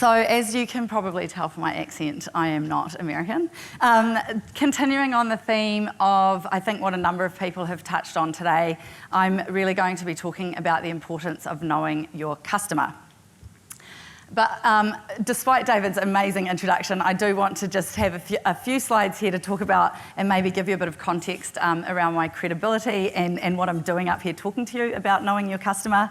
So as you can probably tell from my accent, I am not American. Continuing on the theme of, I think, what a number of people have touched on today, I'm really going to be talking about the importance of knowing your customer. But despite David's amazing introduction, I do want to just have a few slides here to talk about and maybe give you a bit of context around my credibility and what I'm doing up here talking to you about knowing your customer.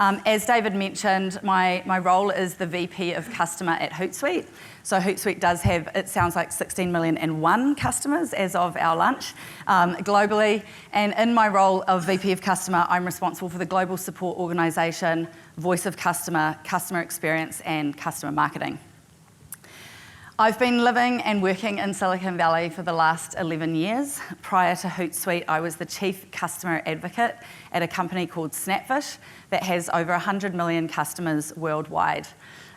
As David mentioned, my role is the VP of Customer at Hootsuite. So Hootsuite does have, it sounds like 16,000,001 customers as of our lunch globally. And in my role of VP of Customer, I'm responsible for the global support organisation, voice of customer, customer experience, and customer marketing. I've been living and working in Silicon Valley for the last 11 years. Prior to Hootsuite, I was the chief customer advocate at a company called Snapfish that has over 100 million customers worldwide.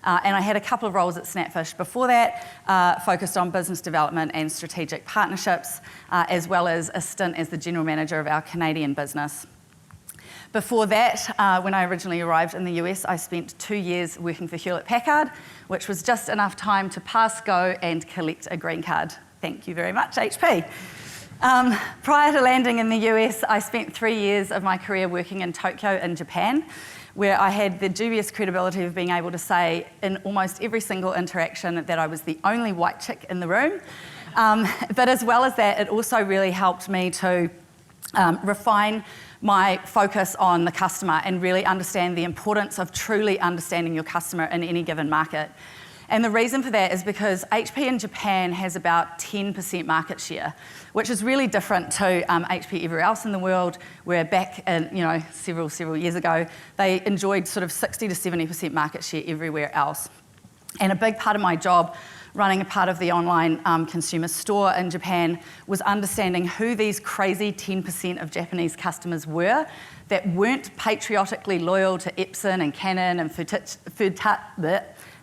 And I had a couple of roles at Snapfish before that, focused on business development and strategic partnerships, as well as a stint as the general manager of our Canadian business. Before that, when I originally arrived in the US, I spent 2 years working for Hewlett-Packard, which was just enough time to pass go and collect a green card. Thank you very much, HP. Prior to landing in the US, I spent 3 years of my career working in Tokyo in Japan, where I had the dubious credibility of being able to say in almost every single interaction that I was the only white chick in the room. But as well as that, it also really helped me to refine my focus on the customer and really understand the importance of truly understanding your customer in any given market. And the reason for that is because HP in Japan has about 10% market share, which is really different to HP everywhere else in the world, where back in, several years ago, they enjoyed sort of 60 to 70% market share everywhere else. And a big part of my job running a part of the online consumer store in Japan was understanding who these crazy 10% of Japanese customers were that weren't patriotically loyal to Epson and Canon and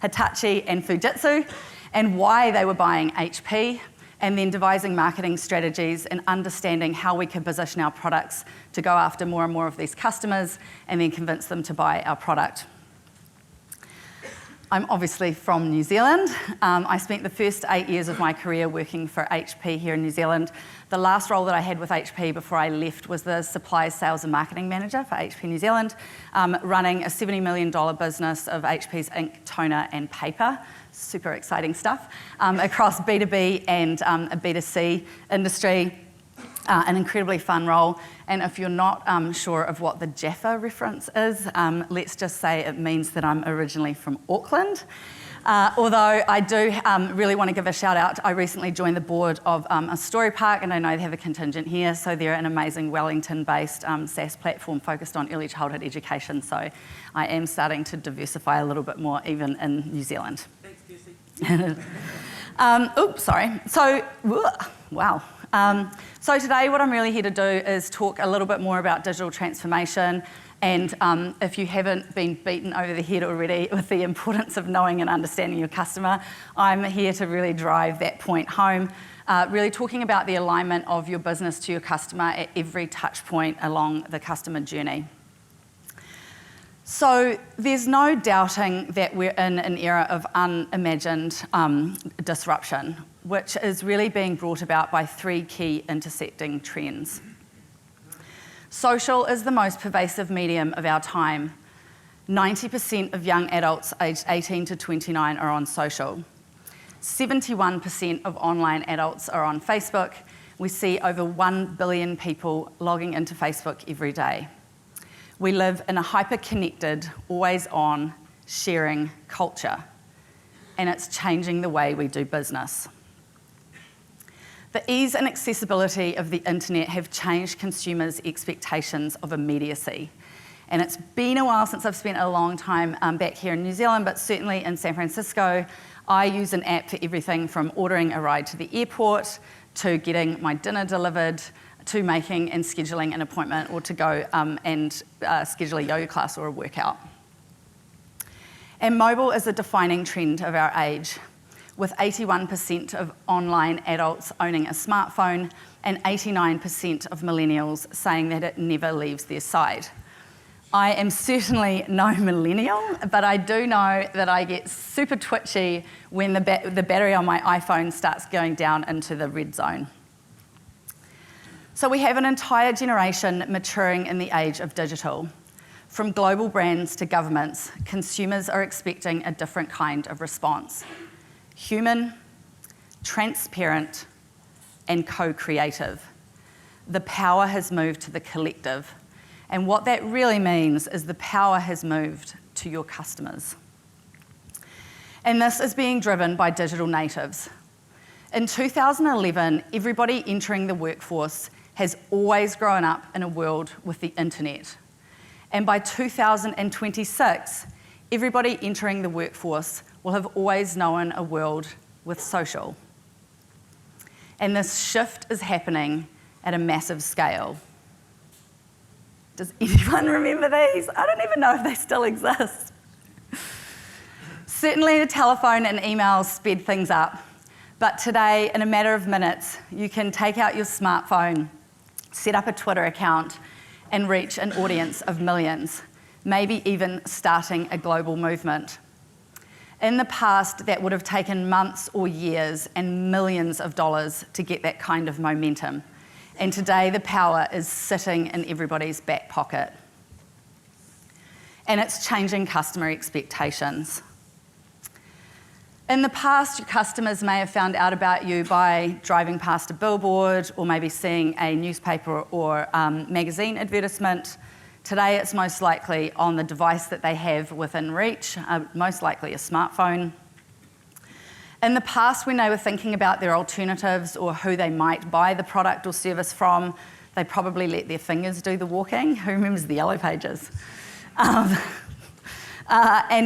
Hitachi and Fujitsu, and why they were buying HP, and then devising marketing strategies and understanding how we could position our products to go after more and more of these customers and then convince them to buy our product. I'm obviously from New Zealand. I spent the first 8 years of my career working for HP here in New Zealand. The last role that I had with HP before I left was the Supplies Sales and Marketing Manager for HP New Zealand, running a $70 million business of HP's ink, toner, and paper. Super exciting stuff. Across B2B and a B2C industry. An incredibly fun role. And if you're not sure of what the Jaffa reference is, let's just say it means that I'm originally from Auckland. Although I do really want to give a shout out. I recently joined the board of a story park, and I know they have a contingent here. So they're an amazing Wellington-based SaaS platform focused on early childhood education. So I am starting to diversify a little bit more, even in New Zealand. Thanks, Kirsty. Oops, sorry. So, wow. So today what I'm really here to do is talk a little bit more about digital transformation, and if you haven't been beaten over the head already with the importance of knowing and understanding your customer, I'm here to really drive that point home, really talking about the alignment of your business to your customer at every touch point along the customer journey. So there's no doubting that we're in an era of unimagined disruption, which is really being brought about by 3 key intersecting trends. Social is the most pervasive medium of our time. 90% of young adults aged 18 to 29 are on social. 71% of online adults are on Facebook. We see over 1 billion people logging into Facebook every day. We live in a hyper-connected, always-on, sharing culture, and it's changing the way we do business. The ease and accessibility of the internet have changed consumers' expectations of immediacy. And it's been a while since I've spent a long time back here in New Zealand, but certainly in San Francisco, I use an app for everything from ordering a ride to the airport, to getting my dinner delivered, to making and scheduling an appointment, or to go and schedule a yoga class or a workout. And mobile is a defining trend of our age, with 81% of online adults owning a smartphone and 89% of millennials saying that it never leaves their side. I am certainly no millennial, but I do know that I get super twitchy when the battery on my iPhone starts going down into the red zone. So we have an entire generation maturing in the age of digital. From global brands to governments, consumers are expecting a different kind of response. Human, transparent, and co-creative. The power has moved to the collective. And what that really means is the power has moved to your customers. And this is being driven by digital natives. In 2011, everybody entering the workforce has always grown up in a world with the internet. And by 2026, everybody entering the workforce will have always known a world with social. And this shift is happening at a massive scale. Does anyone remember these? I don't even know if they still exist. Certainly the telephone and emails sped things up, but today, in a matter of minutes, you can take out your smartphone, set up a Twitter account, and reach an audience of millions, maybe even starting a global movement. In the past, that would have taken months or years and millions of dollars to get that kind of momentum. And today, the power is sitting in everybody's back pocket. And it's changing customer expectations. In the past, your customers may have found out about you by driving past a billboard or maybe seeing a newspaper or magazine advertisement. Today, it's most likely on the device that they have within reach, most likely a smartphone. In the past, when they were thinking about their alternatives or who they might buy the product or service from, they probably let their fingers do the walking. Who remembers the Yellow Pages? And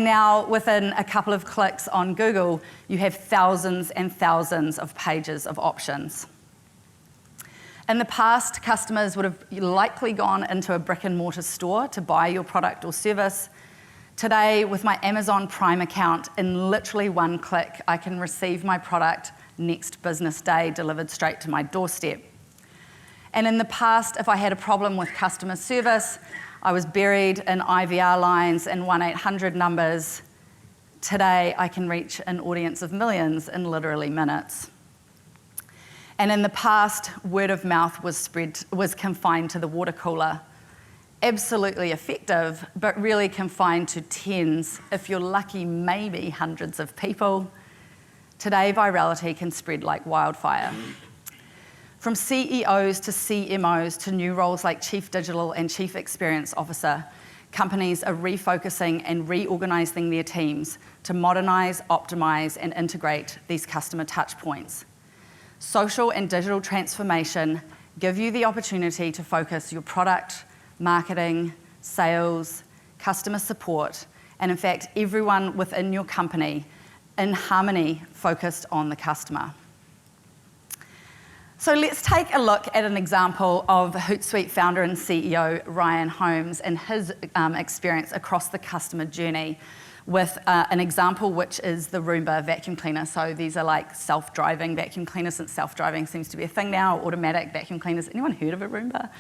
now, within a couple of clicks on Google, you have thousands and thousands of pages of options. In the past, customers would have likely gone into a brick and mortar store to buy your product or service. Today, with my Amazon Prime account, in literally one click, I can receive my product next business day delivered straight to my doorstep. And in the past, if I had a problem with customer service, I was buried in IVR lines and 1-800 numbers. Today, I can reach an audience of millions in literally minutes. And in the past, word of mouth was confined to the water cooler. Absolutely effective, but really confined to tens, if you're lucky, maybe hundreds of people. Today, virality can spread like wildfire. From CEOs to CMOs to new roles like Chief Digital and Chief Experience Officer, companies are refocusing and reorganizing their teams to modernize, optimize, and integrate these customer touchpoints. Social and digital transformation give you the opportunity to focus your product, marketing, sales, customer support, and in fact, everyone within your company in harmony focused on the customer. So let's take a look at an example of Hootsuite founder and CEO Ryan Holmes and his experience across the customer journey with an example which is the Roomba vacuum cleaner. So these are like self-driving vacuum cleaners, since self-driving seems to be a thing now, automatic vacuum cleaners. Anyone heard of a Roomba?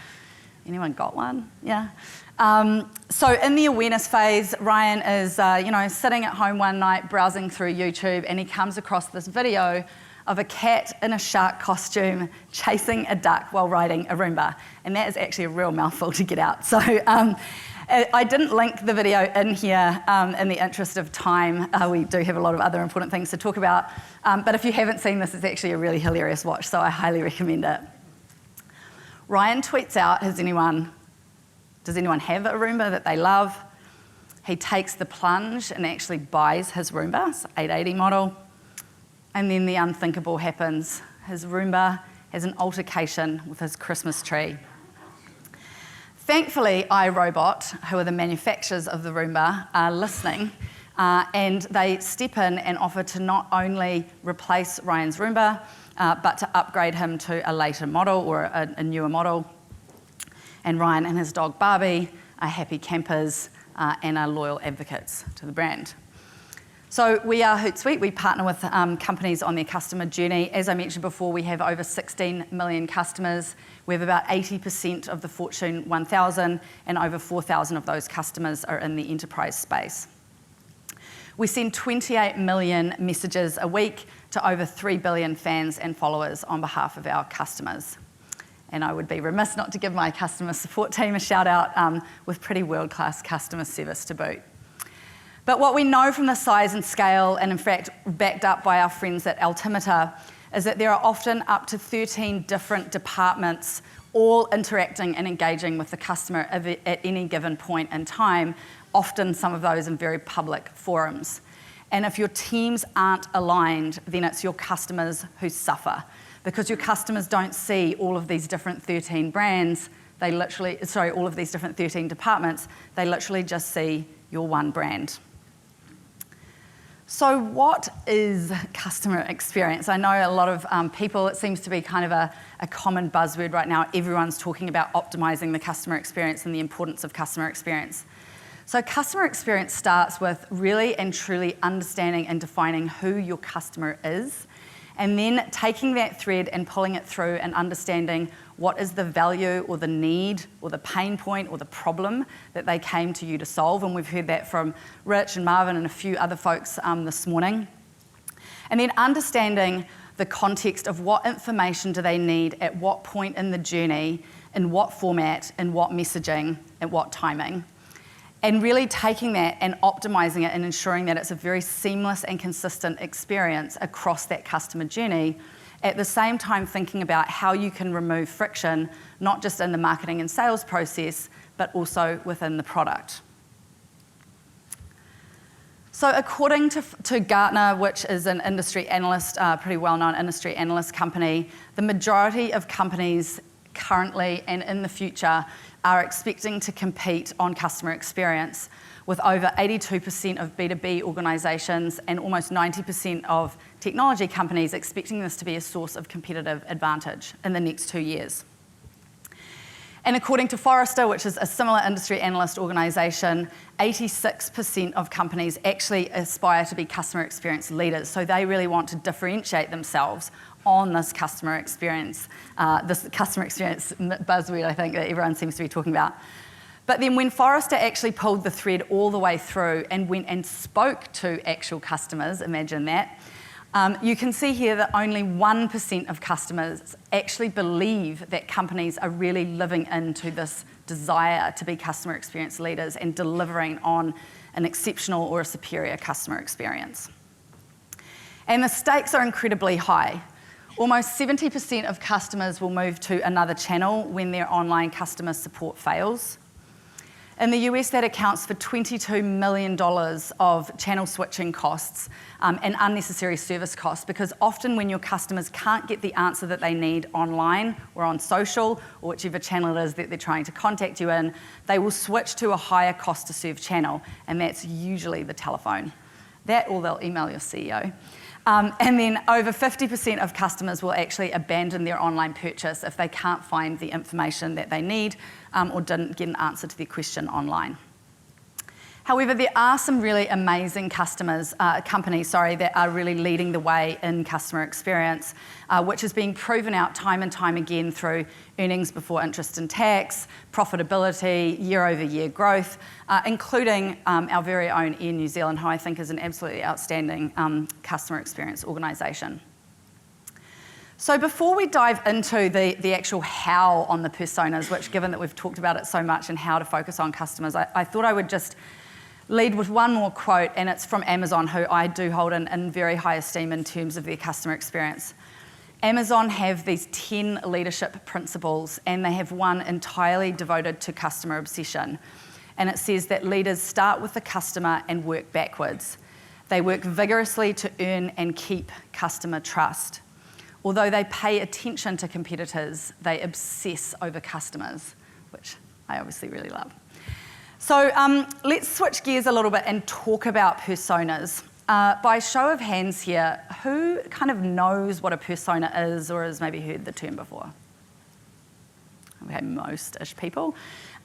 Anyone got one? Yeah. So in the awareness phase, Ryan is sitting at home one night browsing through YouTube, and he comes across this video of a cat in a shark costume chasing a duck while riding a Roomba. And that is actually a real mouthful to get out. So I didn't link the video in here in the interest of time. We do have a lot of other important things to talk about. But if you haven't seen this, it's actually a really hilarious watch, so I highly recommend it. Ryan tweets out, does anyone have a Roomba that they love? He takes the plunge and actually buys his Roomba, it's 880 model. And then the unthinkable happens. His Roomba has an altercation with his Christmas tree. Thankfully, iRobot, who are the manufacturers of the Roomba, are listening, and they step in and offer to not only replace Ryan's Roomba, but to upgrade him to a later model or a newer model. And Ryan and his dog Barbie are happy campers and are loyal advocates to the brand. So we are Hootsuite. We partner with companies on their customer journey. As I mentioned before, we have over 16 million customers. We have about 80% of the Fortune 1000, and over 4,000 of those customers are in the enterprise space. We send 28 million messages a week to over 3 billion fans and followers on behalf of our customers. And I would be remiss not to give my customer support team a shout out with pretty world-class customer service to boot. But what we know from the size and scale, and in fact backed up by our friends at Altimeter, is that there are often up to 13 different departments all interacting and engaging with the customer at any given point in time, often some of those in very public forums. And if your teams aren't aligned, then it's your customers who suffer, because your customers don't see all of these different 13 brands, all of these different 13 departments, they literally just see your one brand. So what is customer experience? I know a lot of people, it seems to be kind of a common buzzword right now. Everyone's talking about optimizing the customer experience and the importance of customer experience. So customer experience starts with really and truly understanding and defining who your customer is, and then taking that thread and pulling it through and understanding what is the value or the need or the pain point or the problem that they came to you to solve. And we've heard that from Rich and Marvin and a few other folks this morning. And then understanding the context of what information do they need at what point in the journey, in what format, in what messaging, at what timing. And really taking that and optimizing it and ensuring that it's a very seamless and consistent experience across that customer journey. At the same time, thinking about how you can remove friction, not just in the marketing and sales process, but also within the product. So according to Gartner, which is an industry analyst, pretty well-known industry analyst company, the majority of companies currently and in the future are expecting to compete on customer experience, with over 82% of B2B organisations and almost 90% of technology companies expecting this to be a source of competitive advantage in the next 2 years. And according to Forrester, which is a similar industry analyst organisation, 86% of companies actually aspire to be customer experience leaders. So they really want to differentiate themselves on this customer experience buzzword, I think, that everyone seems to be talking about. But then when Forrester actually pulled the thread all the way through and went and spoke to actual customers, imagine that, you can see here that only 1% of customers actually believe that companies are really living into this desire to be customer experience leaders and delivering on an exceptional or a superior customer experience. And the stakes are incredibly high. Almost 70% of customers will move to another channel when their online customer support fails. In the US, that accounts for $22 million of channel switching costs and unnecessary service costs, because often when your customers can't get the answer that they need online or on social or whichever channel it is that they're trying to contact you in, they will switch to a higher cost to serve channel, and that's usually the telephone. That, or they'll email your CEO. And then over 50% of customers will actually abandon their online purchase if they can't find the information that they need or didn't get an answer to their question online. However, there are some really amazing companies that are really leading the way in customer experience, which is being proven out time and time again through earnings before interest and tax, profitability, year-over-year growth, including our very own Air New Zealand, who I think is an absolutely outstanding customer experience organisation. So before we dive into the actual how on the personas, which, given that we've talked about it so much and how to focus on customers, I thought I would just lead with one more quote, and it's from Amazon, who I do hold in very high esteem in terms of their customer experience. Amazon have these 10 leadership principles, and they have one entirely devoted to customer obsession. And it says that leaders start with the customer and work backwards. They work vigorously to earn and keep customer trust. Although they pay attention to competitors, they obsess over customers, which I obviously really love. So let's switch gears a little bit and talk about personas. By show of hands here, who kind of knows what a persona is or has maybe heard the term before? Okay, most-ish people.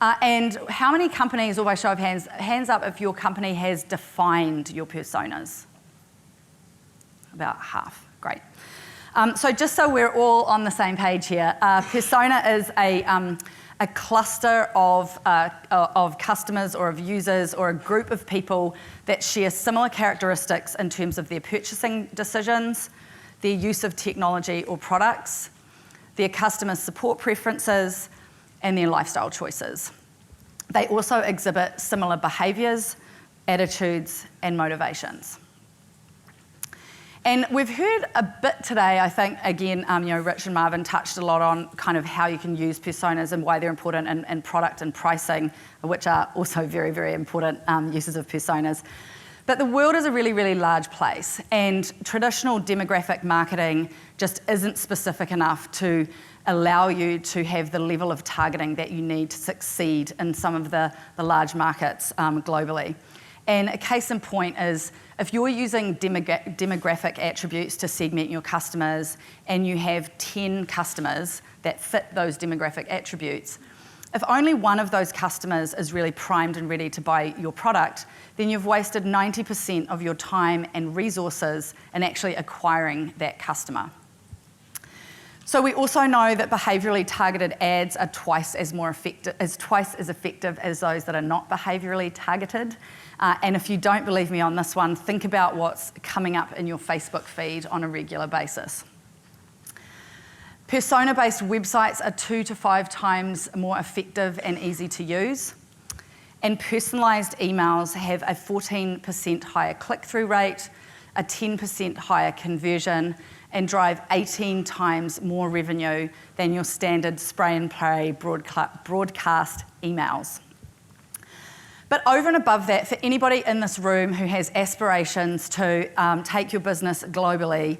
And how many companies, or by show of hands, hands up if your company has defined your personas? about half. Great. So just so we're all on the same page here, persona is a cluster of customers or of users or a group of people that share similar characteristics in terms of their purchasing decisions, their use of technology or products, their customer support preferences, and their lifestyle choices. They also exhibit similar behaviours, attitudes, and motivations. And we've heard a bit today, I think, again, Rich and Marvin touched a lot on kind of how you can use personas and why they're important in product and pricing, which are also very, very important uses of personas. But the world is a really, really large place, and traditional demographic marketing just isn't specific enough to allow you to have the level of targeting that you need to succeed in some of the large markets globally. And a case in point is, if you're using demographic attributes to segment your customers and you have 10 customers that fit those demographic attributes, if only one of those customers is really primed and ready to buy your product, then you've wasted 90% of your time and resources in actually acquiring that customer. So we also know that behaviourally targeted ads are twice as effective as those that are not behaviourally targeted. And if you don't believe me on this one, think about what's coming up in your Facebook feed on a regular basis. Persona-based websites are 2 to 5 times more effective and easy to use. And personalised emails have a 14% higher click-through rate, a 10% higher conversion, and drive 18 times more revenue than your standard spray and pray broadcast emails. But over and above that, for anybody in this room who has aspirations to take your business globally,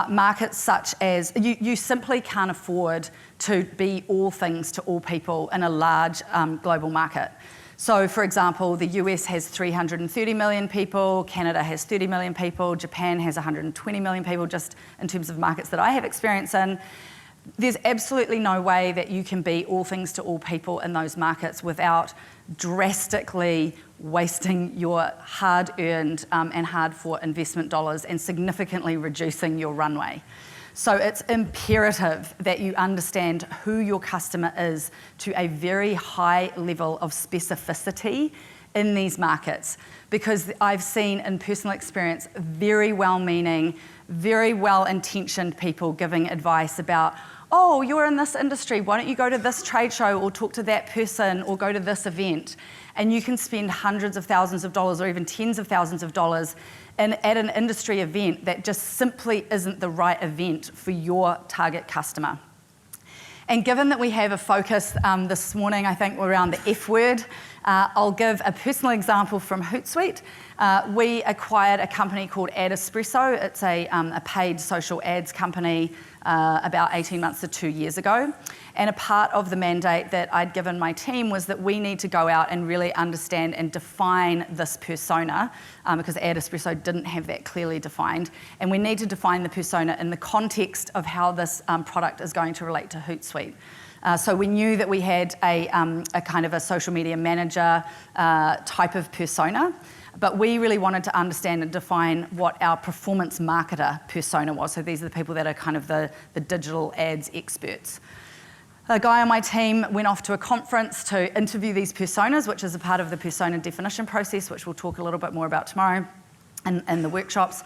markets such as, you simply can't afford to be all things to all people in a large global market. So, for example, the US has 330 million people, Canada has 30 million people, Japan has 120 million people, just in terms of markets that I have experience in. There's absolutely no way that you can be all things to all people in those markets without drastically wasting your hard-earned and hard-fought investment dollars and significantly reducing your runway. So it's imperative that you understand who your customer is to a very high level of specificity in these markets, because I've seen in personal experience very well-meaning, very well-intentioned people giving advice about, oh, you're in this industry, why don't you go to this trade show or talk to that person or go to this event? And you can spend hundreds of thousands of dollars or even tens of thousands of dollars at an industry event that just simply isn't the right event for your target customer. And given that we have a focus this morning, I think, around the F word, I'll give a personal example from Hootsuite. We acquired a company called Espresso. It's a paid social ads company about 18 months to 2 years ago. And a part of the mandate that I'd given my team was that we need to go out and really understand and define this persona, because Espresso didn't have that clearly defined. And we need to define the persona in the context of how this product is going to relate to Hootsuite. So we knew that we had a kind of a social media manager type of persona, but we really wanted to understand and define what our performance marketer persona was. So these are the people that are kind of the digital ads experts. A guy on my team went off to a conference to interview these personas, which is a part of the persona definition process, which we'll talk a little bit more about tomorrow in the workshops.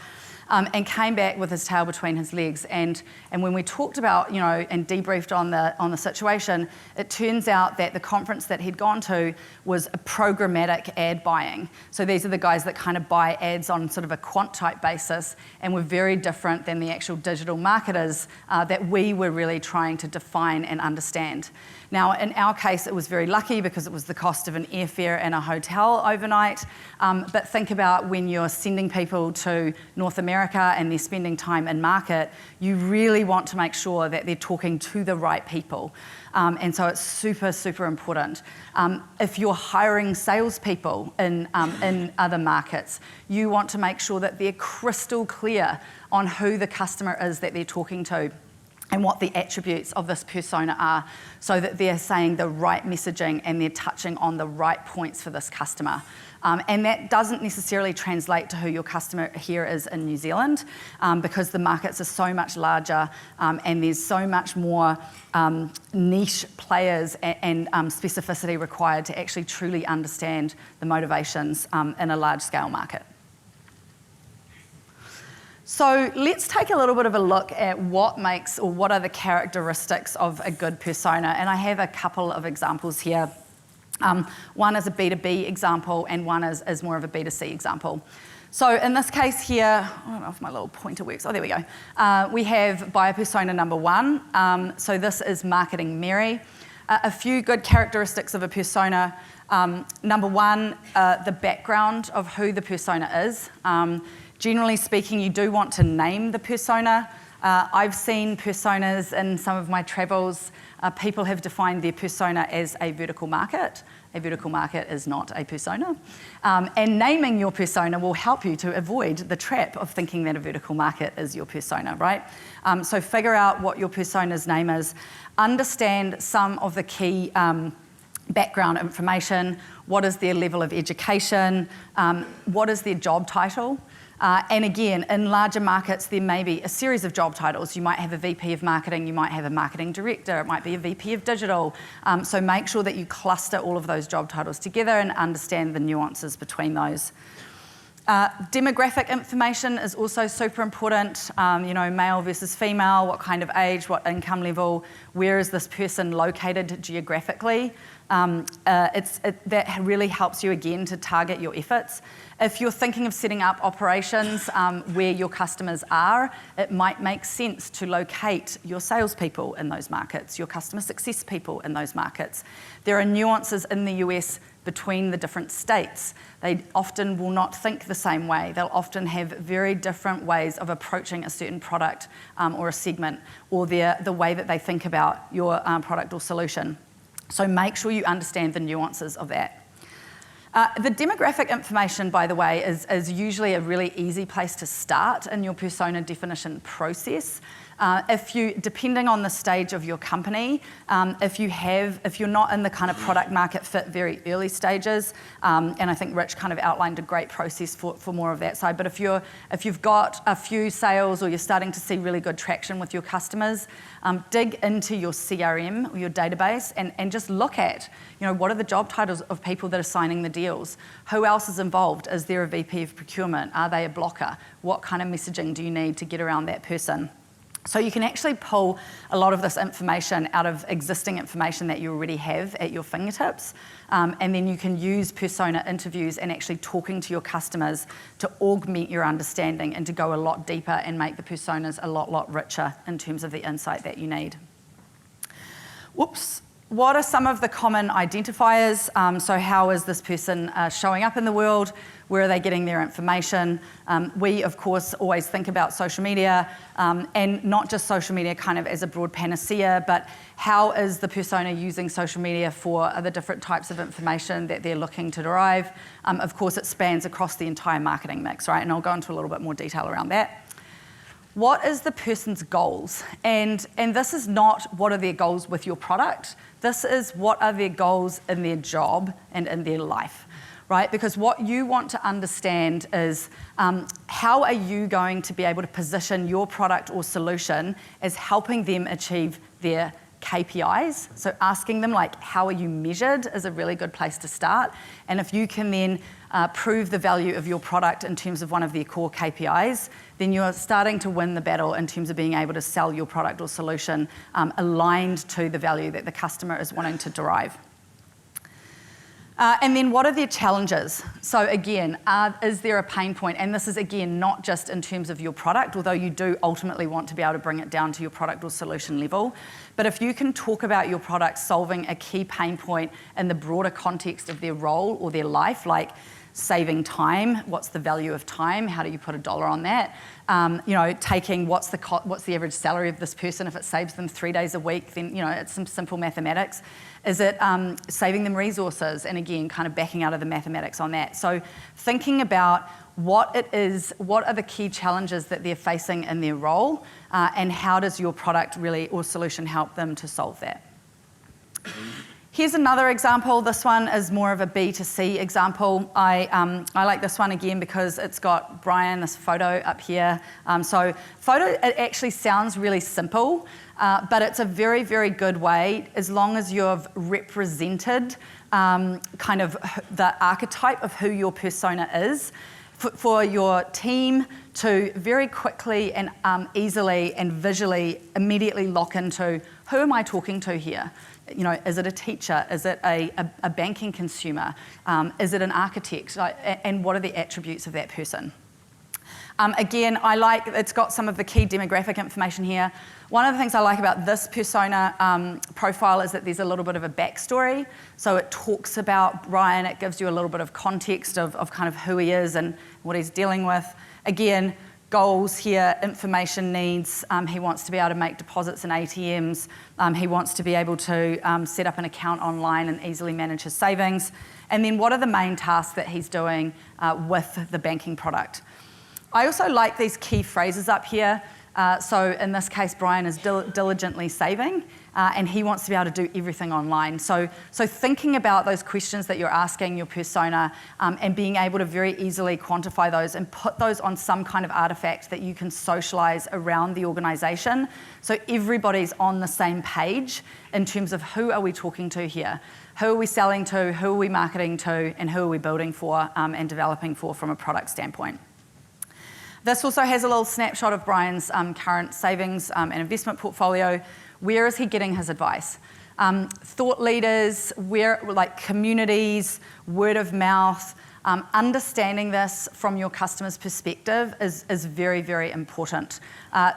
And came back with his tail between his legs. And when we talked about, and debriefed on the situation, it turns out that the conference that he'd gone to was a programmatic ad buying. So these are the guys that kind of buy ads on sort of a quant type basis, and were very different than the actual digital marketers that we were really trying to define and understand. Now, in our case, it was very lucky because it was the cost of an airfare and a hotel overnight. But think about when you're sending people to North America and they're spending time in market, you really want to make sure that they're talking to the right people. And so it's super, super important. If you're hiring salespeople in other markets, you want to make sure that they're crystal clear on who the customer is that they're talking to. and what the attributes of this persona are, so that they're saying the right messaging and they're touching on the right points for this customer. And that doesn't necessarily translate to who your customer here is in New Zealand, because the markets are so much larger, and there's so much more niche players and specificity required to actually truly understand the motivations in a large-scale market. So let's take a little bit of a look at what makes, or what are the characteristics of a good persona. And I have a couple of examples here. One is a B2B example, and one is more of a B2C example. So in this case here, I don't know if my little pointer works. Oh, there we go. We have buyer persona number 1. So this is Marketing Mary. A few good characteristics of a persona. Number 1, the background of who the persona is. Generally speaking, you do want to name the persona. I've seen personas in some of my travels. People have defined their persona as a vertical market. A vertical market is not a persona. And naming your persona will help you to avoid the trap of thinking that a vertical market is your persona, right? So figure out what your persona's name is. Understand some of the key background information. What is their level of education? What is their job title? And again, in larger markets, there may be a series of job titles. You might have a VP of marketing, you might have a marketing director, it might be a VP of digital. So make sure that you cluster all of those job titles together and understand the nuances between those. Demographic information is also super important. Male versus female, what kind of age, what income level, where is this person located geographically? That really helps you, again, to target your efforts. If you're thinking of setting up operations where your customers are, it might make sense to locate your salespeople in those markets, your customer success people in those markets. There are nuances in the US between the different states. They often will not think the same way. They'll often have very different ways of approaching a certain product or a segment, or the way that they think about your product or solution. So make sure you understand the nuances of that. The demographic information, by the way, is usually a really easy place to start in your persona definition process. Depending on the stage of your company, if you're not in the kind of product market fit very early stages, and I think Rich kind of outlined a great process for more of that side, but if you've got a few sales or you're starting to see really good traction with your customers, dig into your CRM or your database and just look at, what are the job titles of people that are signing the deals? Who else is involved? Is there a VP of procurement? Are they a blocker? What kind of messaging do you need to get around that person? So you can actually pull a lot of this information out of existing information that you already have at your fingertips, and then you can use persona interviews and actually talking to your customers to augment your understanding and to go a lot deeper and make the personas a lot richer in terms of the insight that you need. Whoops. What are some of the common identifiers? So how is this person showing up in the world? Where are they getting their information? We, of course, always think about social media, and not just social media kind of as a broad panacea, but how is the persona using social media for the different types of information that they're looking to derive? Of course, it spans across the entire marketing mix, right? And I'll go into a little bit more detail around that. What is the person's goals? And this is not what are their goals with your product. This is what are their goals in their job and in their life, right? Because what you want to understand is how are you going to be able to position your product or solution as helping them achieve their KPIs. So asking them how are you measured is a really good place to start. And if you can then prove the value of your product in terms of one of their core KPIs, then you're starting to win the battle in terms of being able to sell your product or solution aligned to the value that the customer is wanting to derive. And then what are their challenges? So again, is there a pain point? And this is, again, not just in terms of your product, although you do ultimately want to be able to bring it down to your product or solution level. But if you can talk about your product solving a key pain point in the broader context of their role or their life, like saving time, what's the value of time? How do you put a dollar on that? Taking what's the average salary of this person? If it saves them 3 days a week, then it's some simple mathematics. Is it saving them resources? And again, kind of backing out of the mathematics on that. So thinking about what it is, what are the key challenges that they're facing in their role, and how does your product really or solution help them to solve that. Here's another example. This one is more of a B2C example. I like this one again because it's got Brian, this photo up here. So photo, it actually sounds really simple, but it's a very, very good way as long as you've represented kind of the archetype of who your persona is for your team to very quickly and easily and visually immediately lock into who am I talking to here? You know, is it a teacher? Is it a banking consumer? Is it an architect? And what are the attributes of that person? Again, it's got some of the key demographic information here. One of the things I like about this persona profile is that there's a little bit of a backstory. So it talks about Brian, it gives you a little bit of context of kind of who he is and what he's dealing with. Again, goals here, information needs. He wants to be able to make deposits in ATMs. He wants to be able to set up an account online and easily manage his savings. And then what are the main tasks that he's doing with the banking product? I also like these key phrases up here. So in this case, Brian is diligently saving, and he wants to be able to do everything online. So thinking about those questions that you're asking your persona and being able to very easily quantify those and put those on some kind of artifact that you can socialize around the organization. So everybody's on the same page in terms of who are we talking to here? Who are we selling to? Who are we marketing to? And who are we building for and developing for from a product standpoint? This also has a little snapshot of Brian's current savings and investment portfolio. Where is he getting his advice? Thought leaders, like communities, word of mouth, understanding this from your customer's perspective is very, very important.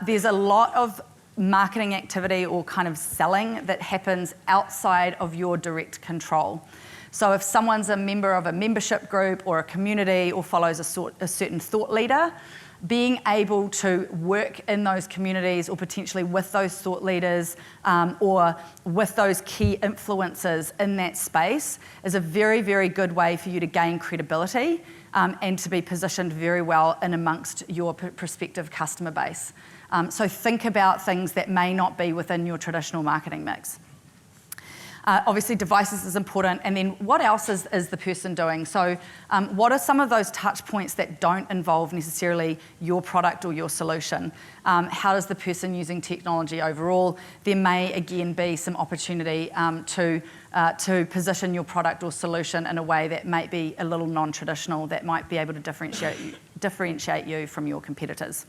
There's a lot of marketing activity or kind of selling that happens outside of your direct control. So if someone's a member of a membership group or a community or follows a certain thought leader, being able to work in those communities or potentially with those thought leaders or with those key influencers in that space is a very, very good way for you to gain credibility and to be positioned very well in amongst your prospective customer base. So think about things that may not be within your traditional marketing mix. Obviously, devices is important, and then what else is the person doing? So what are some of those touch points that don't involve necessarily your product or your solution? How is the person using technology overall? There may, again, be some opportunity to position your product or solution in a way that might be a little non-traditional, that might be able to differentiate you from your competitors.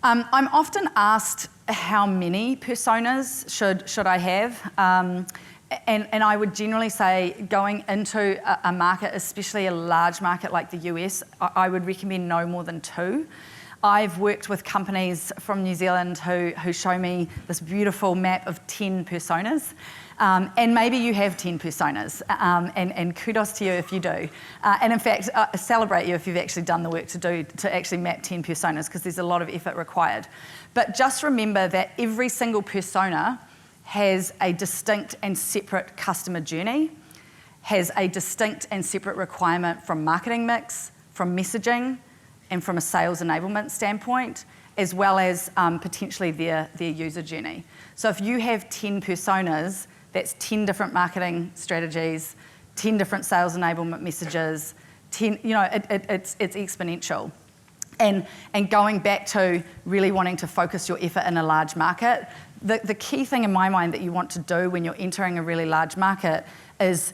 I'm often asked how many personas should I have, and I would generally say going into a market, especially a large market like the US, I would recommend no more than 2. I've worked with companies from New Zealand who show me this beautiful map of 10 personas. And maybe you have 10 personas, and kudos to you if you do. And in fact, celebrate you if you've actually done the work to actually map 10 personas, because there's a lot of effort required. But just remember that every single persona has a distinct and separate customer journey, has a distinct and separate requirement from marketing mix, from messaging, and from a sales enablement standpoint, as well as potentially their user journey. So if you have 10 personas, that's 10 different marketing strategies, 10 different sales enablement messages, 10, it's exponential. And going back to really wanting to focus your effort in a large market, the key thing in my mind that you want to do when you're entering a really large market is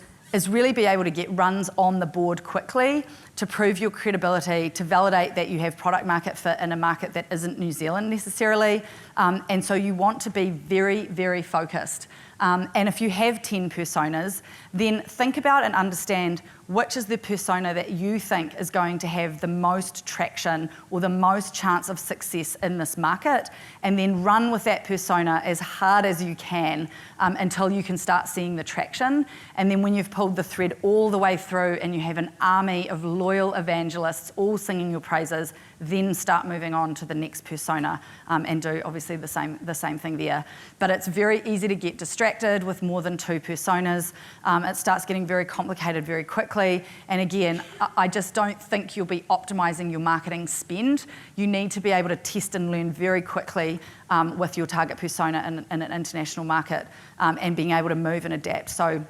really be able to get runs on the board quickly to prove your credibility, to validate that you have product market fit in a market that isn't New Zealand necessarily. And so you want to be very, very focused. And if you have 10 personas, then think about and understand which is the persona that you think is going to have the most traction or the most chance of success in this market, and then run with that persona as hard as you can until you can start seeing the traction. And then when you've pulled the thread all the way through and you have an army of loyal evangelists all singing your praises, then start moving on to the next persona and do obviously the same thing there. But it's very easy to get distracted with more than 2 personas. It starts getting very complicated very quickly. And again, I just don't think you'll be optimizing your marketing spend. You need to be able to test and learn very quickly with your target persona in an international market and being able to move and adapt. So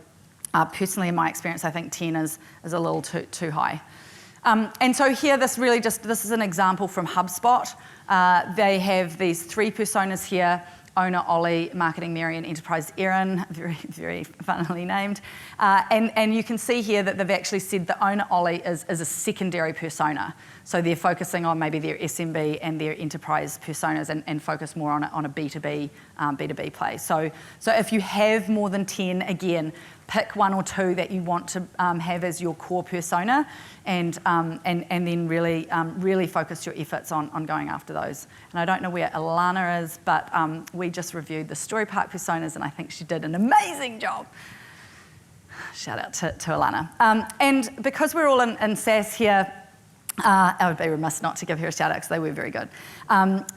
personally, in my experience, I think 10 is a little too high. And so here, this is an example from HubSpot. They have these 3 personas here: Owner Ollie, Marketing Mary, and Enterprise Erin, very, very funnily named. And you can see here that they've actually said the Owner Ollie is a secondary persona. So they're focusing on maybe their SMB and their enterprise personas and focus more on a B2B play. So if you have more than 10, again, pick 1 or 2 that you want to have as your core persona, and then really focus your efforts on going after those. And I don't know where Alana is, but we just reviewed the Story Park personas, and I think she did an amazing job. Shout out to Alana. And because we're all in SaaS here, I would be remiss not to give her a shout out because they were very good.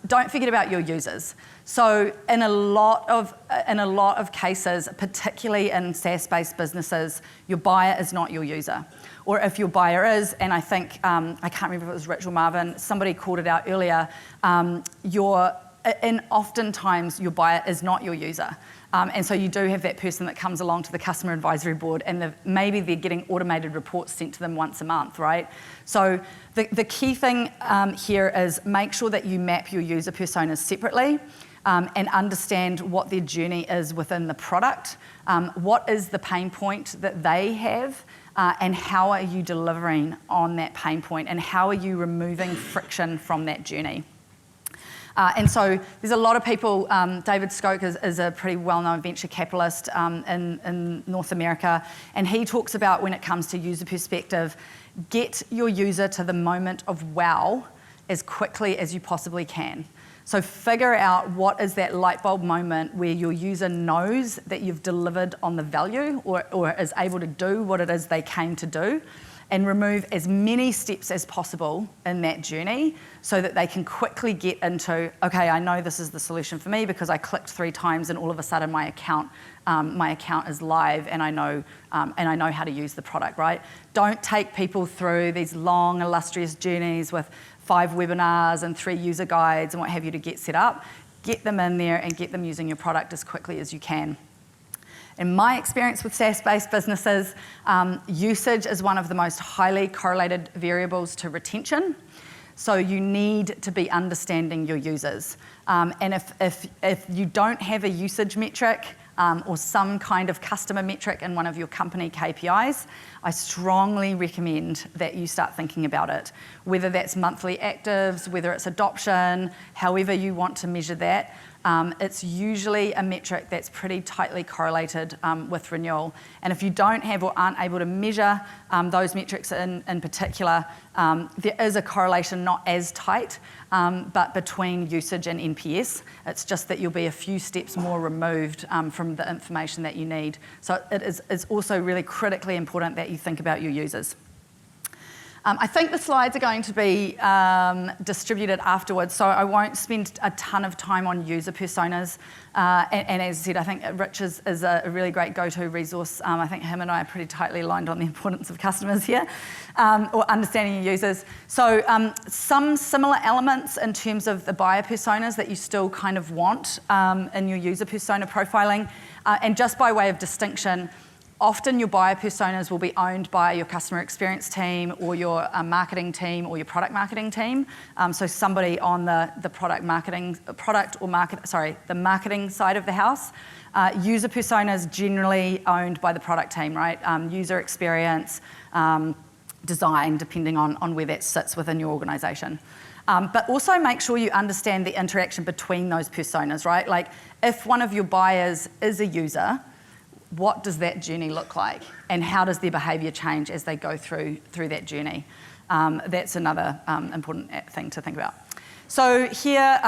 Don't forget about your users. So in a lot of cases, particularly in SaaS-based businesses, your buyer is not your user. Or if your buyer is, and I think, I can't remember if it was Rich or Marvin, somebody called it out earlier, oftentimes your buyer is not your user. And so you do have that person that comes along to the customer advisory board, and maybe they're getting automated reports sent to them once a month, right? So the key thing here is make sure that you map your user personas separately and understand what their journey is within the product. What is the pain point that they have, and how are you delivering on that pain point, and how are you removing friction from that journey? And so there's a lot of people, David Skoke is a pretty well-known venture capitalist in North America, and he talks about when it comes to user perspective, get your user to the moment of wow as quickly as you possibly can. So figure out what is that light bulb moment where your user knows that you've delivered on the value or is able to do what it is they came to do, and remove as many steps as possible in that journey so that they can quickly get into, okay, I know this is the solution for me because I clicked 3 times and all of a sudden my account is live and I know how to use the product, right? Don't take people through these long, illustrious journeys with 5 webinars and 3 user guides and what have you to get set up. Get them in there and get them using your product as quickly as you can. In my experience with SaaS-based businesses, usage is one of the most highly correlated variables to retention. So you need to be understanding your users. And if you don't have a usage metric or some kind of customer metric in one of your company KPIs, I strongly recommend that you start thinking about it. Whether that's monthly actives, whether it's adoption, however you want to measure that, it's usually a metric that's pretty tightly correlated with renewal. And if you don't have or aren't able to measure those metrics in particular, there is a correlation not as tight, but between usage and NPS. It's just that you'll be a few steps more removed from the information that you need. So it's also really critically important that you think about your users. I think the slides are going to be distributed afterwards, so I won't spend a ton of time on user personas. And as I said, I think Rich is a really great go-to resource. I think him and I are pretty tightly aligned on the importance of customers here, or understanding your users. So some similar elements in terms of the buyer personas that you still kind of want in your user persona profiling. And just by way of distinction, often your buyer personas will be owned by your customer experience team or your marketing team or your product marketing team. So somebody on the marketing side of the house. User personas generally owned by the product team, right? User experience, design, depending on where that sits within your organization. But also make sure you understand the interaction between those personas, right? Like if one of your buyers is a user, what does that journey look like? And how does their behavior change as they go through that journey? That's another important thing to think about. So here,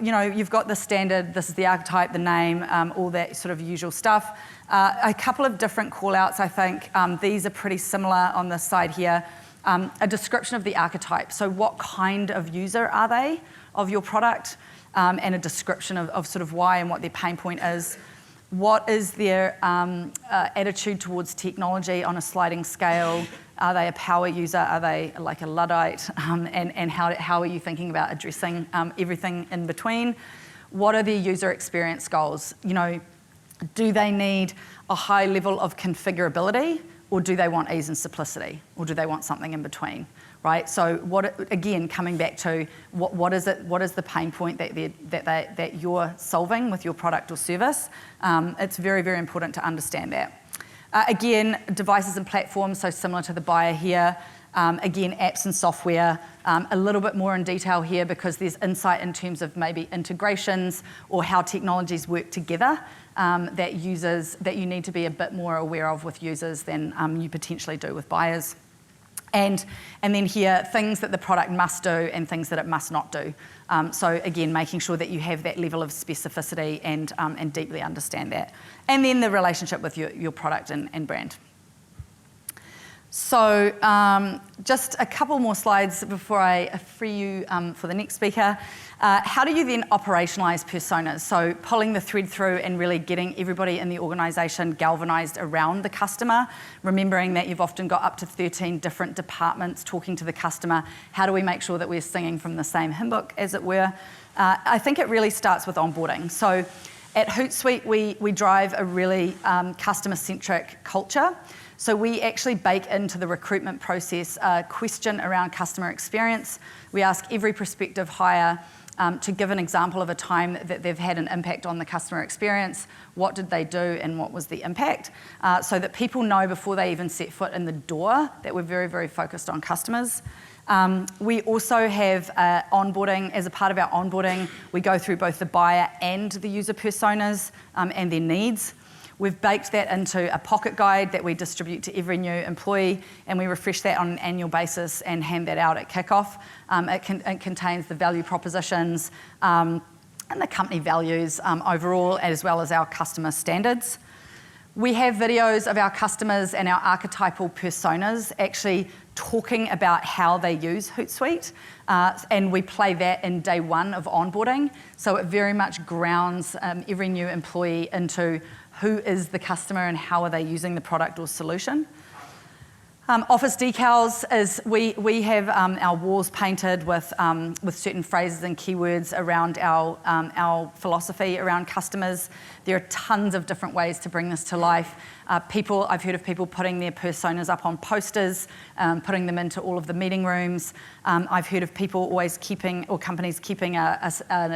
you've got the standard, this is the archetype, the name, all that sort of usual stuff. A couple of different call outs, I think. These are pretty similar on this side here. a description of the archetype. So what kind of user are they of your product, and a description of sort of why and what their pain point is. What is their attitude towards technology on a sliding scale? Are they a power user? Are they like a Luddite? And how are you thinking about addressing everything in between? What are their user experience goals? You know, do they need a high level of configurability, or do they want ease and simplicity, or do they want something in between, right? So again, coming back to what is it? What is the pain point that you're solving with your product or service? It's very, very important to understand that. Again, devices and platforms, so similar to the buyer here. Again, apps and software, a little bit more in detail here because there's insight in terms of maybe integrations or how technologies work together that you need to be a bit more aware of with users than you potentially do with buyers. And then here, things that the product must do and things that it must not do. So again, making sure that you have that level of specificity and deeply understand that. And then the relationship with your product and brand. So just a couple more slides before I free you for the next speaker. How do you then operationalize personas? So pulling the thread through and really getting everybody in the organisation galvanised around the customer, remembering that you've often got up to 13 different departments talking to the customer. How do we make sure that we're singing from the same hymn book, as it were? I think it really starts with onboarding. So at Hootsuite, we drive a really customer-centric culture. So we actually bake into the recruitment process a question around customer experience. We ask every prospective hire to give an example of a time that they've had an impact on the customer experience. What did they do and what was the impact? So that people know before they even set foot in the door that we're very, very focused on customers. We also have onboarding. As a part of our onboarding, we go through both the buyer and the user personas and their needs. We've baked that into a pocket guide that we distribute to every new employee, and we refresh that on an annual basis and hand that out at kickoff. It contains the value propositions and the company values overall, as well as our customer standards. We have videos of our customers and our archetypal personas actually talking about how they use Hootsuite, and we play that in day one of onboarding. So it very much grounds every new employee into who is the customer and how are they using the product or solution. Office decals is we have our walls painted with certain phrases and keywords around our philosophy around customers. There are tons of different ways to bring this to life. I've heard of people putting their personas up on posters, putting them into all of the meeting rooms. I've heard of people always companies keeping a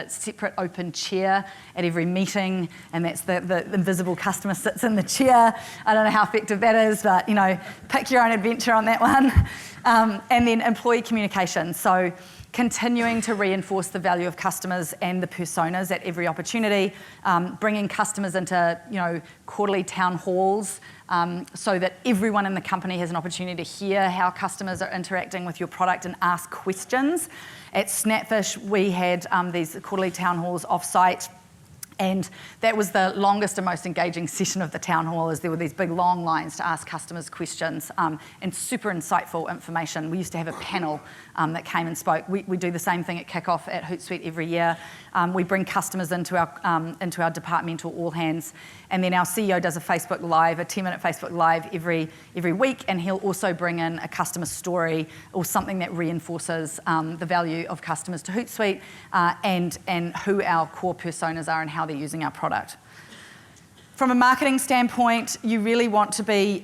separate open chair at every meeting, and that's the invisible customer sits in the chair. I don't know how effective that is, but pick your own adventure on that one. And then employee communication. So continuing to reinforce the value of customers and the personas at every opportunity, bringing customers into quarterly town halls so that everyone in the company has an opportunity to hear how customers are interacting with your product and ask questions. At Snapfish, we had these quarterly town halls off-site. And that was the longest and most engaging session of the town hall, as there were these big long lines to ask customers questions and super insightful information. We used to have a panel that came and spoke. We do the same thing at kickoff at Hootsuite every year. We bring customers into our departmental all hands, and then our CEO does a Facebook Live, a 10-minute Facebook Live every week, and he'll also bring in a customer story or something that reinforces the value of customers to Hootsuite and who our core personas are and how they're using our product. From a marketing standpoint, you really want to be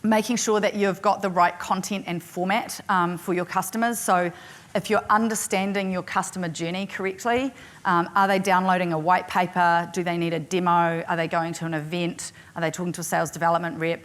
making sure that you've got the right content and format for your customers. So if you're understanding your customer journey correctly, are they downloading a white paper? Do they need a demo? Are they going to an event? Are they talking to a sales development rep?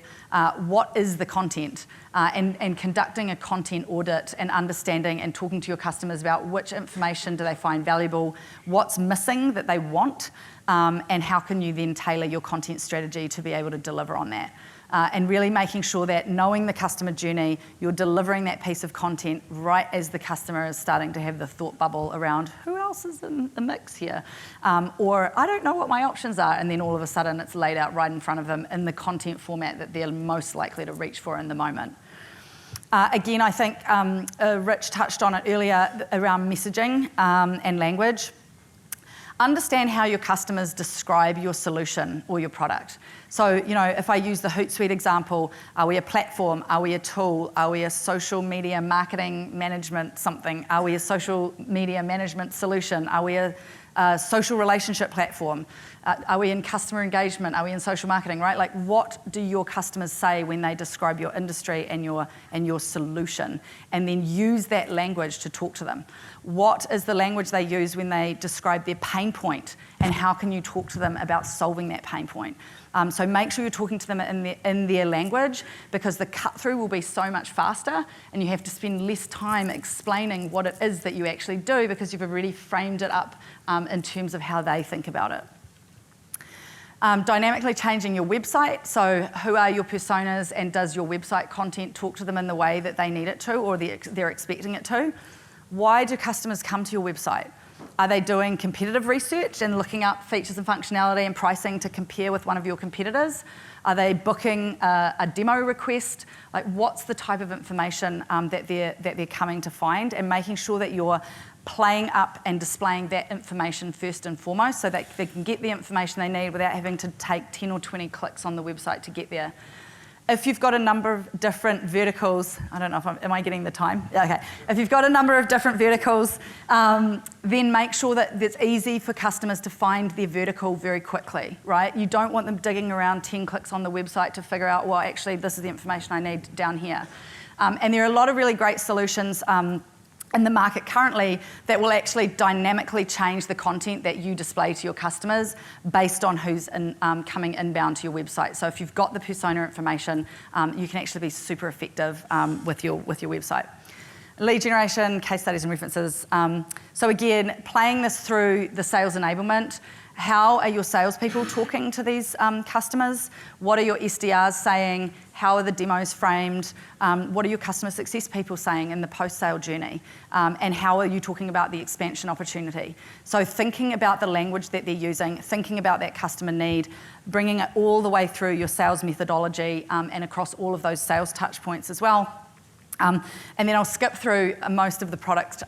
What is the content? And conducting a content audit and understanding and talking to your customers about which information do they find valuable, what's missing that they want, and how can you then tailor your content strategy to be able to deliver on that. And really making sure that knowing the customer journey, you're delivering that piece of content right as the customer is starting to have the thought bubble around who else is in the mix here? Or I don't know what my options are, and then all of a sudden it's laid out right in front of them in the content format that they're most likely to reach for in the moment. Again, I think Rich touched on it earlier around messaging and language. Understand how your customers describe your solution or your product. So, if I use the Hootsuite example, are we a platform? Are we a tool? Are we a social media marketing management something? Are we a social media management solution? Are we a social relationship platform? Are we in customer engagement? Are we in social marketing, right? Like, what do your customers say when they describe your industry and your solution? And then use that language to talk to them. What is the language they use when they describe their pain point? And how can you talk to them about solving that pain point? So make sure you're talking to them in their language, because the cut through will be so much faster and you have to spend less time explaining what it is that you actually do, because you've already framed it up in terms of how they think about it. Dynamically changing your website. So who are your personas, and does your website content talk to them in the way that they need it to, or they're expecting it to? Why do customers come to your website? Are they doing competitive research and looking up features and functionality and pricing to compare with one of your competitors? Are they booking a demo request? Like, what's the type of information that they're coming to find, and making sure that you're playing up and displaying that information first and foremost, so that they can get the information they need without having to take 10 or 20 clicks on the website to get there. If you've got a number of different verticals, I don't know if am I getting the time? Okay. If you've got a number of different verticals, then make sure that it's easy for customers to find their vertical very quickly, right? You don't want them digging around 10 clicks on the website to figure out, well, actually, this is the information I need down here. And there are a lot of really great solutions in the market currently that will actually dynamically change the content that you display to your customers based on who's coming inbound to your website. So if you've got the persona information, you can actually be super effective with your website. Lead generation, case studies and references. So again, playing this through the sales enablement. How are your salespeople talking to these customers? What are your SDRs saying? How are the demos framed? What are your customer success people saying in the post-sale journey? And how are you talking about the expansion opportunity? So thinking about the language that they're using, thinking about that customer need, bringing it all the way through your sales methodology and across all of those sales touch points as well. And then I'll skip through most of the product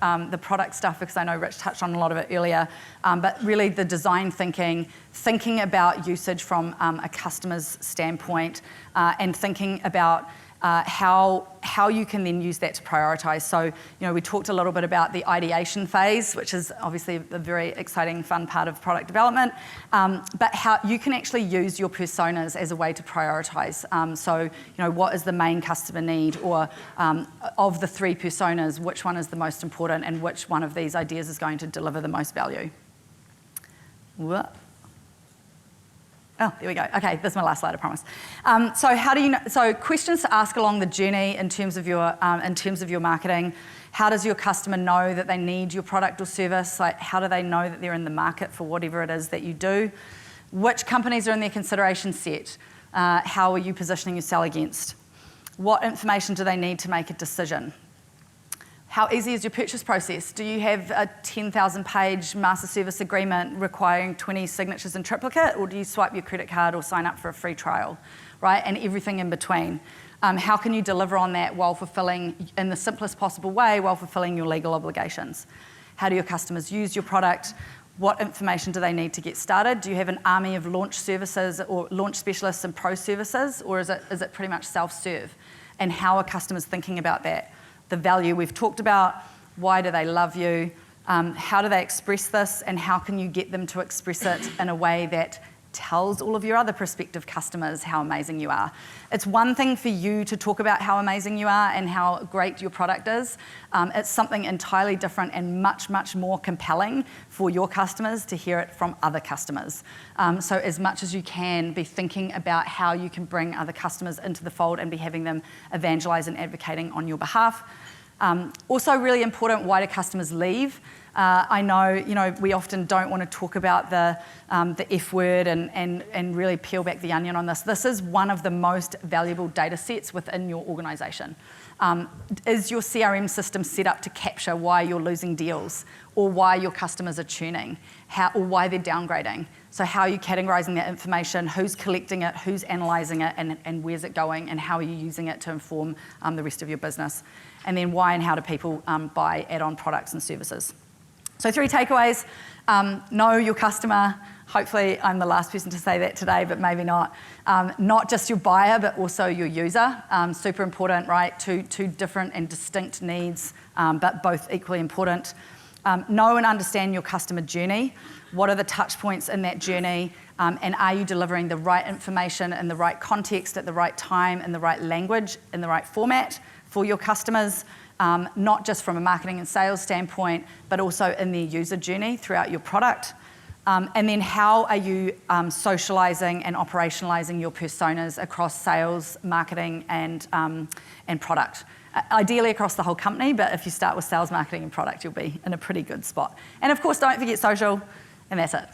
stuff, because I know Rich touched on a lot of it earlier, but really the design thinking about usage from a customer's standpoint, and thinking about how you can then use that to prioritize. So, we talked a little bit about the ideation phase, which is obviously a very exciting, fun part of product development, but how you can actually use your personas as a way to prioritize. So, what is the main customer need, or of the 3 personas, which one is the most important, and which one of these ideas is going to deliver the most value? What? Oh, there we go. Okay, this is my last slide, I promise. So how do you know? So questions to ask along the journey in terms of your marketing. How does your customer know that they need your product or service? Like, how do they know that they're in the market for whatever it is that you do? Which companies are in their consideration set? How are you positioning yourself against? What information do they need to make a decision? How easy is your purchase process? Do you have a 10,000-page master service agreement requiring 20 signatures in triplicate, or do you swipe your credit card or sign up for a free trial, right? And everything in between. How can you deliver on that while fulfilling, in the simplest possible way, while fulfilling your legal obligations? How do your customers use your product? What information do they need to get started? Do you have an army of launch services or launch specialists and pro services, or is it pretty much self-serve? And how are customers thinking about that? The value we've talked about, why do they love you, how do they express this, and how can you get them to express it in a way that tells all of your other prospective customers how amazing you are. It's one thing for you to talk about how amazing you are and how great your product is. It's something entirely different and much, much more compelling for your customers to hear it from other customers. So as much as you can, be thinking about how you can bring other customers into the fold and be having them evangelize and advocating on your behalf. Also really important, why do customers leave? I know, we often don't want to talk about the F word and really peel back the onion on this. This is one of the most valuable data sets within your organisation. Is your CRM system set up to capture why you're losing deals, or why your customers are churning, or why they're downgrading? So how are you categorizing that information? Who's collecting it? Who's analyzing it? And where's it going? And how are you using it to inform the rest of your business? And then why and how do people buy add-on products and services? So 3 takeaways. Know your customer. Hopefully I'm the last person to say that today, but maybe not. Not just your buyer, but also your user. Super important, right? Two different and distinct needs, but both equally important. Know and understand your customer journey. What are the touch points in that journey? And are you delivering the right information in the right context at the right time, in the right language, in the right format for your customers? Not just from a marketing and sales standpoint, but also in their user journey throughout your product. And then how are you socializing and operationalizing your personas across sales, marketing, and product? Ideally across the whole company, but if you start with sales, marketing, and product, you'll be in a pretty good spot. And of course, don't forget social, and that's it.